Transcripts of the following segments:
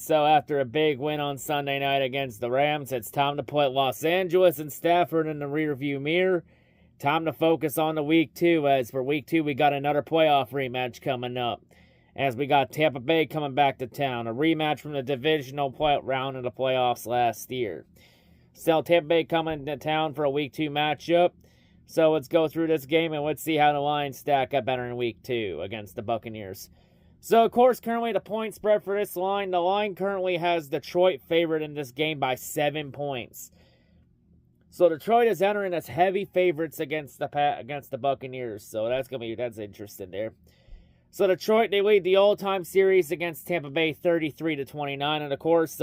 so after a big win on Sunday night against the Rams, it's time to put Los Angeles and Stafford in the rearview mirror. Time to focus on the Week 2, as for Week 2, we got another playoff rematch coming up. As we got Tampa Bay coming back to town, a rematch from the divisional round of the playoffs last year. Still, Tampa Bay coming to town for a Week 2 matchup. So let's go through this game and let's see how the Lions stack up better in Week 2 against the Buccaneers. So, of course, currently the point spread for this line, the line currently has Detroit favored in this game by 7 points. So Detroit is entering as heavy favorites against the Buccaneers. So that's interesting there. So Detroit, they lead the all-time series against Tampa Bay 33-29. And of course,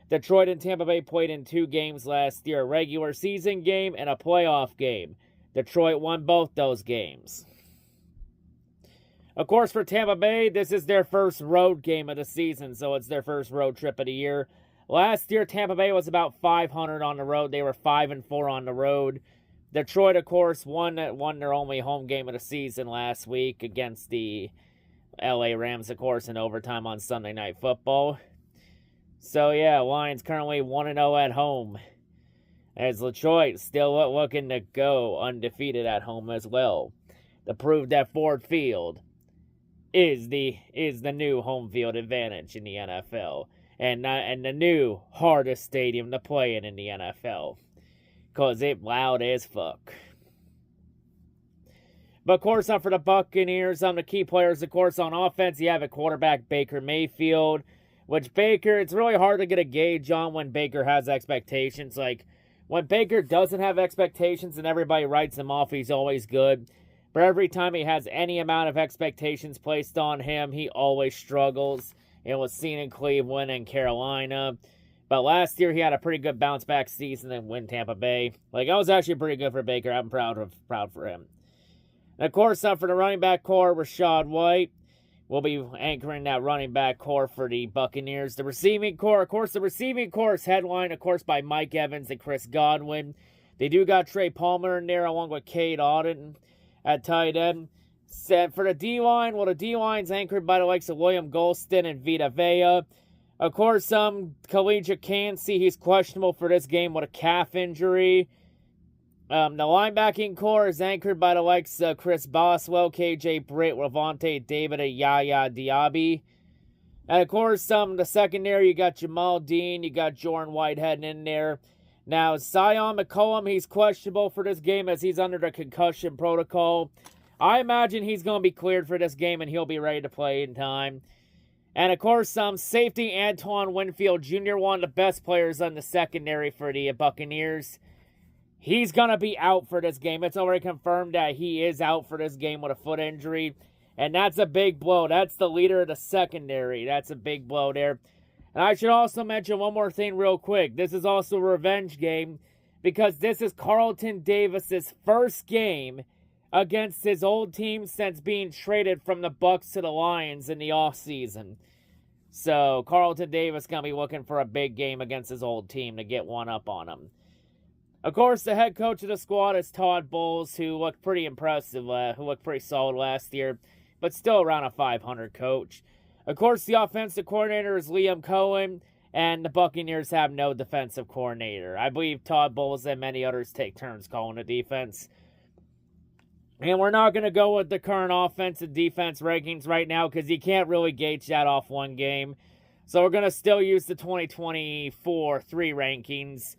Detroit and Tampa Bay played in 2 games last year, a regular season game and a playoff game. Detroit won both those games. Of course, for Tampa Bay, this is their first road game of the season, so it's their first road trip of the year. Last year, Tampa Bay was about 500 on the road. They were 5-4 on the road. Detroit, of course, won their only home game of the season last week against the LA Rams, of course, in overtime on Sunday Night Football. So, yeah, Lions currently 1-0 at home, as Detroit still looking to go undefeated at home as well, to prove that Ford Field is the new home field advantage in the NFL, and the new hardest stadium to play in the NFL, because it's loud as fuck. But of course, for the Buccaneers, the key players, of course, on offense, you have a quarterback, Baker Mayfield, which Baker, it's really hard to get a gauge on when Baker has expectations. Like, when Baker doesn't have expectations and everybody writes him off, he's always good. But every time he has any amount of expectations placed on him, he always struggles. It was seen in Cleveland and Carolina. But last year, he had a pretty good bounce-back season and win Tampa Bay. Like, I was actually pretty good for Baker. I'm proud for him. And of course, for the running back core, Rachaad White will be anchoring that running back core for the Buccaneers. The receiving core, of course, is headlined, of course, by Mike Evans and Chris Godwin. They do got Trey Palmer in there, along with Cade Otton at tight end. Set for the D-line, well, the D-line's anchored by the likes of William Golston and Vita Vea. Of course, Khalid Kancey, he's questionable for this game with a calf injury. The linebacking core is anchored by the likes of Chris Boswell, KJ Britt, Lavonte David, and Yaya Diaby. And of course, the secondary, you got Jamal Dean, you got Jordan Whitehead in there. Now, Zion McCollum, he's questionable for this game as he's under the concussion protocol. I imagine he's going to be cleared for this game and he'll be ready to play in time. And of course, safety Antoine Winfield Jr., one of the best players on the secondary for the Buccaneers. He's going to be out for this game. It's already confirmed that he is out for this game with a foot injury. And that's a big blow. That's the leader of the secondary. That's a big blow there. And I should also mention one more thing real quick. This is also a revenge game because this is Carlton Davis's first game against his old team since being traded from the Bucs to the Lions in the offseason. So Carlton Davis going to be looking for a big game against his old team to get one up on him. Of course, the head coach of the squad is Todd Bowles, who looked pretty impressive, who looked pretty solid last year, but still around a 500 coach. Of course, the offensive coordinator is Liam Cohen, and the Buccaneers have no defensive coordinator. I believe Todd Bowles and many others take turns calling the defense. And we're not going to go with the current offense and defense rankings right now because you can't really gauge that off one game. So we're going to still use the 2024 3 rankings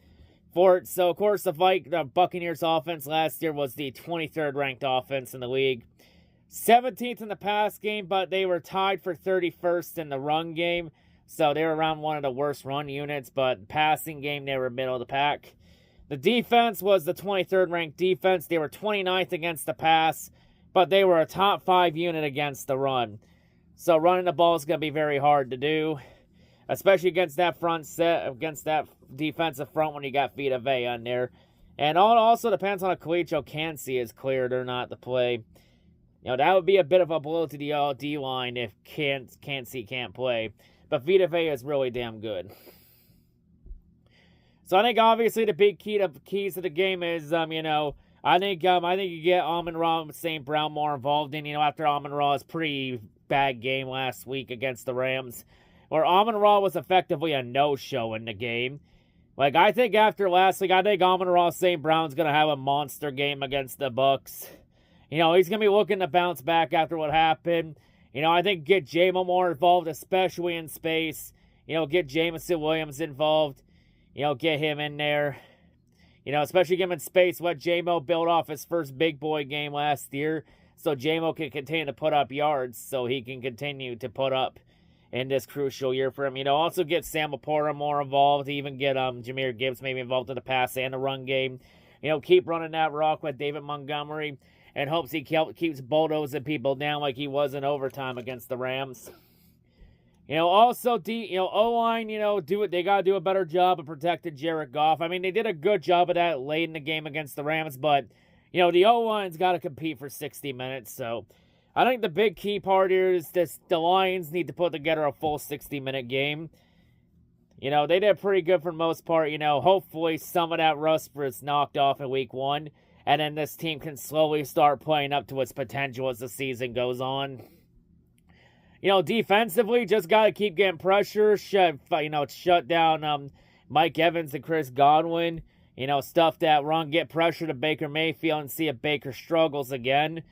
for it. So, of course, the Buccaneers offense last year was the 23rd ranked offense in the league. 17th in the pass game, but they were tied for 31st in the run game. So they were around one of the worst run units, but passing game, they were middle of the pack. The defense was the 23rd ranked defense. They were 29th against the pass, but they were a top 5 unit against the run. So running the ball is going to be very hard to do, especially against that front set, against that defensive front when you got Vita Vea in there. And it also depends on if Khalid Kancey is cleared or not to play. You know, that would be a bit of a blow to the D-line if Kancey can't play. But Vita Vea is really damn good. So I think obviously the big keys to the game is, I think you get Amon-Ra and St. Brown more involved in, after Amon-Ra's pretty bad game last week against the Rams. where Amon-Ra was effectively a no-show in the game. Like, I think after last week, I think Amon-Ra St. Brown's going to have a monster game against the Bucs. You know, he's going to be looking to bounce back after what happened. You know, I think get J-Mo more involved, especially in space. You know, get Jameson Williams involved. You know, get him in there. You know, especially get him in space. Let J-Mo build off his first big boy game last year. So J-Mo can continue to put up yards. So he can continue to put up in this crucial year for him. You know, also get Sam Laporta more involved. Even get Jahmyr Gibbs maybe involved in the pass and the run game. You know, keep running that rock with David Montgomery. And hopes he keeps bulldozing people down like he was in overtime against the Rams. You know, also, O-line, you know, they got to do a better job of protecting Jared Goff. I mean, they did a good job of that late in the game against the Rams, but, you know, the O-line's got to compete for 60 minutes. So, I think the big key part here is the Lions need to put together a full 60-minute game. You know, they did pretty good for the most part. You know, hopefully some of that rust is knocked off in week 1. And then this team can slowly start playing up to its potential as the season goes on. You know, defensively, just got to keep getting pressure. Shut down Mike Evans and Chris Godwin. You know, stuff that run, get pressure to Baker Mayfield and see if Baker struggles again.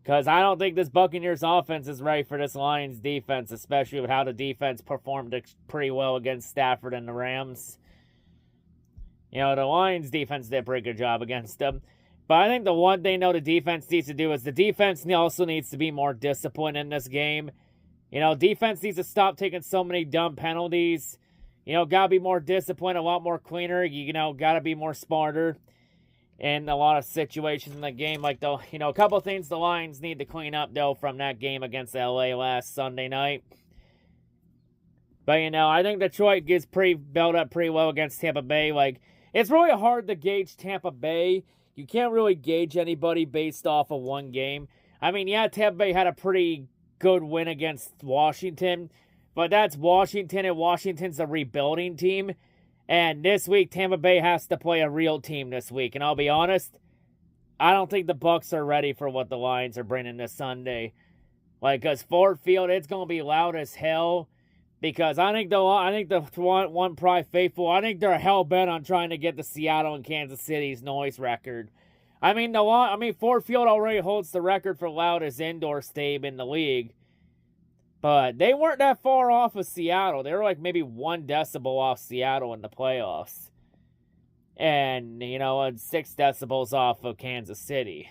Because I don't think this Buccaneers offense is ready for this Lions defense, especially with how the defense performed pretty well against Stafford and the Rams. You know, the Lions defense did a pretty good job against them. But I think the one thing, though, the defense needs to do is the defense also needs to be more disciplined in this game. You know, defense needs to stop taking so many dumb penalties. You know, got to be more disciplined, a lot more cleaner. You know, got to be more smarter in a lot of situations in the game. Like, a couple of things the Lions need to clean up, though, from that game against LA last Sunday night. But, you know, I think Detroit gets built up pretty well against Tampa Bay. Like, it's really hard to gauge Tampa Bay. You can't really gauge anybody based off of one game. I mean, yeah, Tampa Bay had a pretty good win against Washington, but that's Washington, and Washington's a rebuilding team. And this week, Tampa Bay has to play a real team this week. And I'll be honest, I don't think the Bucs are ready for what the Lions are bringing this Sunday. Like, because Ford Field, it's going to be loud as hell. Because I think the one probably faithful, I think they're hell-bent on trying to get the Seattle and Kansas City's noise record. I mean, Ford Field already holds the record for loudest indoor stadium in the league. But they weren't that far off of Seattle. They were like maybe 1 decibel off Seattle in the playoffs. And, 6 decibels off of Kansas City.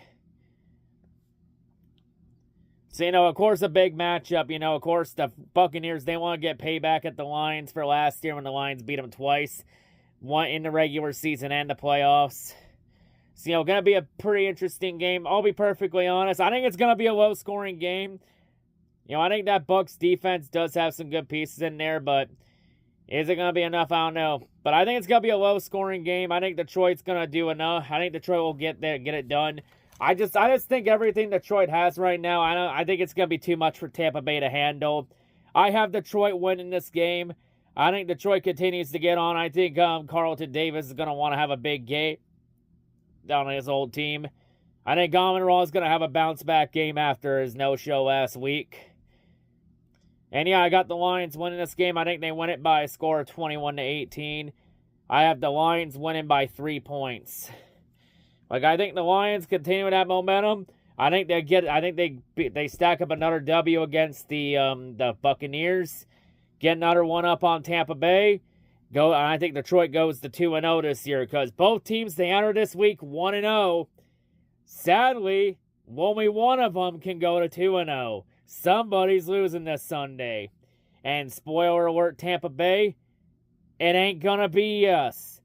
So, of course, a big matchup. Of course, the Buccaneers, they want to get payback at the Lions for last year when the Lions beat them twice. One in the regular season and the playoffs. So, going to be a pretty interesting game. I'll be perfectly honest. I think it's going to be a low-scoring game. I think that Bucs defense does have some good pieces in there, but is it going to be enough? I don't know. But I think it's going to be a low-scoring game. I think Detroit's going to do enough. I think Detroit will get it done. I just think everything Detroit has right now, I think it's going to be too much for Tampa Bay to handle. I have Detroit winning this game. I think Detroit continues to get on. I think Carlton Davis is going to want to have a big game down on his old team. I think Amon-Ra is going to have a bounce-back game after his no-show last week. And yeah, I got the Lions winning this game. I think they win it by a score of 21-18. I have the Lions winning by 3 points. I think the Lions continue that momentum. I think they stack up another W against the Buccaneers. Get another one up on Tampa Bay. I think Detroit goes to 2-0 this year because both teams, they enter this week 1-0. Sadly, only one of them can go to 2-0. Somebody's losing this Sunday. And spoiler alert, Tampa Bay, it ain't gonna be us.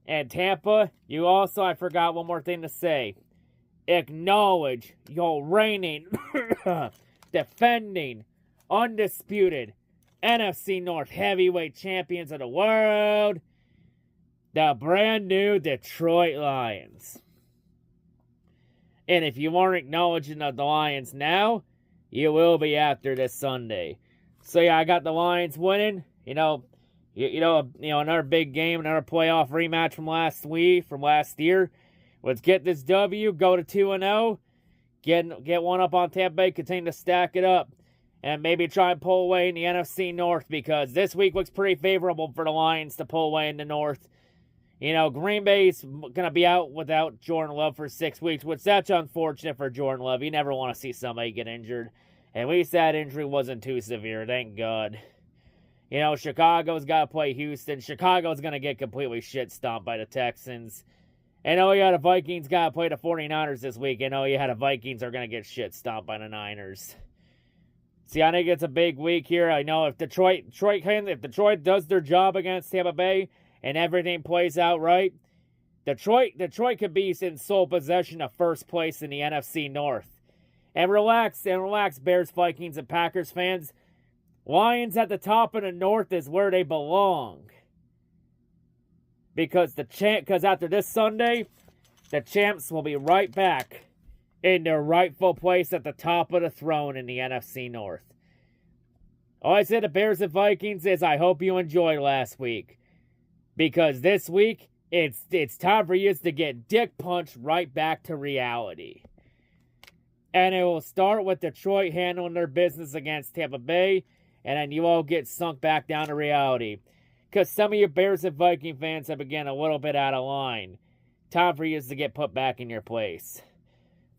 And Tampa, I forgot one more thing to say. Acknowledge your reigning, defending, undisputed NFC North heavyweight champions of the world, the brand new Detroit Lions. And if you aren't acknowledging the Lions now, you will be after this Sunday. So yeah, I got the Lions winning. Another big game, another playoff rematch from last year. Let's get this W, go to 2-0, get one up on Tampa Bay, continue to stack it up, and maybe try and pull away in the NFC North, because this week looks pretty favorable for the Lions to pull away in the North. You know, Green Bay's going to be out without Jordan Love for 6 weeks, which that's unfortunate for Jordan Love. You never want to see somebody get injured. At least that injury wasn't too severe, thank God. You know, Chicago's got to play Houston. Chicago's going to get completely shit stomped by the Texans. I know you had the Vikings got to play the 49ers this week. I know you had the Vikings are going to get shit stomped by the Niners. See, I think it's a big week here. I know if Detroit does their job against Tampa Bay and everything plays out right, Detroit could be in sole possession of first place in the NFC North. And relax, Bears, Vikings, and Packers fans. Lions at the top of the North is where they belong. Because after this Sunday, the champs will be right back in their rightful place at the top of the throne in the NFC North. All I said to Bears and Vikings is I hope you enjoyed last week. Because this week, it's time for you to get dick punched right back to reality. And it will start with Detroit handling their business against Tampa Bay, and then you all get sunk back down to reality. Because some of you Bears and Viking fans have been a little bit out of line. Time for you to get put back in your place.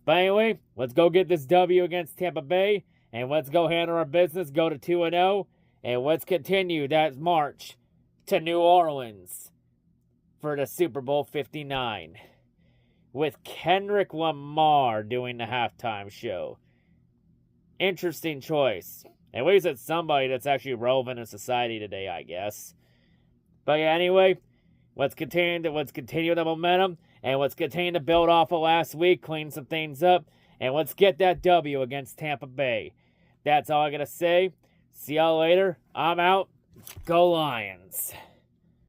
But anyway, let's go get this W against Tampa Bay, and let's go handle our business, go to 2-0, and let's continue that march to New Orleans for the Super Bowl 59. With Kendrick Lamar doing the halftime show. Interesting choice. At least it's somebody that's actually relevant in society today, I guess. But yeah, anyway, let's continue the momentum, and let's continue to build off of last week, clean some things up, and let's get that W against Tampa Bay. That's all I gotta say. See y'all later. I'm out. Go Lions.